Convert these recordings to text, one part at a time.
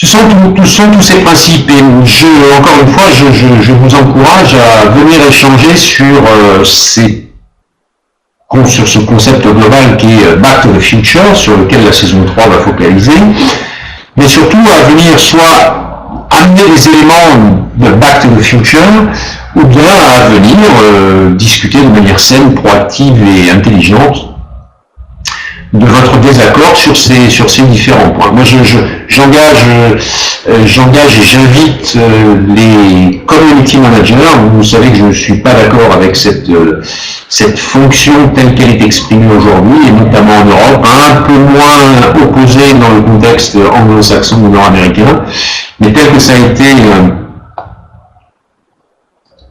Ce sont tous ces principes et encore une fois, je vous encourage à venir échanger sur ce concept global qui est Back to the Future, sur lequel la saison 3 va focaliser, mais surtout à venir soit amener les éléments de Back to the Future, ou bien à venir discuter de manière saine, proactive et intelligente de votre désaccord sur ces différents points. Moi, j'engage et j'invite les community managers. Vous savez que je ne suis pas d'accord avec cette fonction telle qu'elle est exprimée aujourd'hui, et notamment en Europe, un peu moins opposée dans le contexte anglo-saxon ou nord-américain, mais tel que ça a été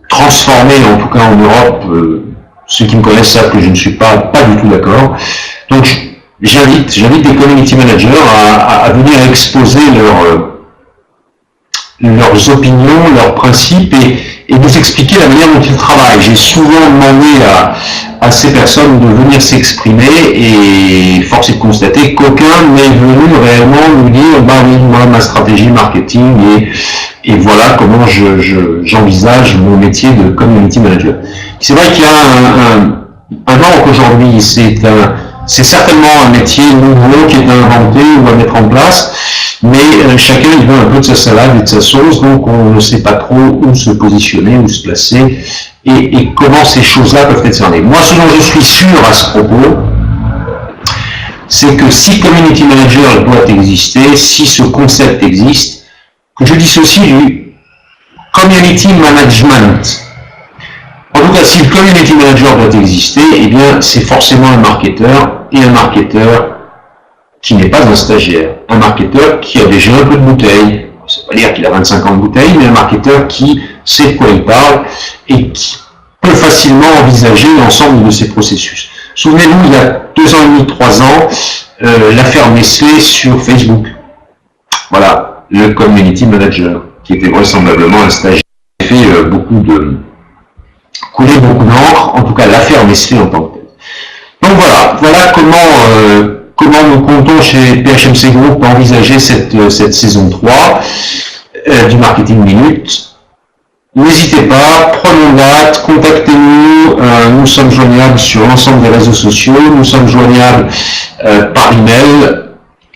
transformé, en tout cas en Europe, ceux qui me connaissent savent que je ne suis pas du tout d'accord. Donc, j'invite les community managers à venir exposer leurs opinions, leurs principes et nous expliquer la manière dont ils travaillent. J'ai souvent demandé à ces personnes de venir s'exprimer et force est de constater qu'aucun n'est venu réellement nous dire bah oui, moi ma stratégie marketing et voilà comment j'envisage mon métier de community manager. C'est vrai qu'il y a un manque aujourd'hui, c'est certainement un métier nouveau qui est inventé ou à mettre en place, mais chacun il veut un peu de sa salade et de sa sauce, donc on ne sait pas trop où se positionner, où se placer, et comment ces choses-là peuvent être cernées. Moi, ce dont je suis sûr à ce propos, c'est que si Community Manager doit exister, si ce concept existe, que je dissocie du Community Management. En tout cas, si le Community Manager doit exister, eh bien, c'est forcément un marketeur, et un marketeur qui n'est pas un stagiaire. Un marketeur qui a déjà un peu de bouteille, ça ne veut pas dire qu'il a 25 ans de bouteille, mais un marketeur qui sait de quoi il parle, et qui peut facilement envisager l'ensemble de ces processus. Souvenez-vous, il y a 2 ans et demi, 3 ans, l'affaire Nestlé sur Facebook. Voilà, le Community Manager, qui était vraisemblablement un stagiaire, qui a fait couler beaucoup d'encre, en tout cas l'affaire Nestlé en tant que telle. Donc voilà comment nous comptons chez PHMC Group envisager cette saison 3 du Marketing Minute. N'hésitez pas, prenons date, contactez-nous, nous sommes joignables sur l'ensemble des réseaux sociaux, nous sommes joignables par email,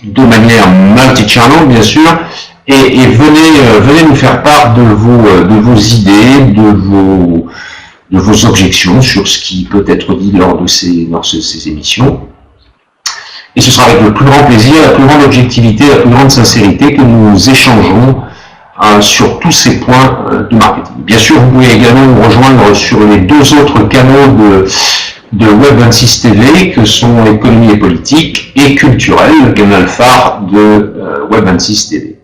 de manière multi-channel bien sûr, et venez nous faire part de vos idées, de vos objections sur ce qui peut être dit lors de ces émissions. Et ce sera avec le plus grand plaisir, la plus grande objectivité, la plus grande sincérité que nous échangerons sur tous ces points de marketing. Bien sûr, vous pouvez également nous rejoindre sur les 2 autres canaux de Web26 TV, que sont Économie et Politique et Culturel, le canal phare de Web26 TV.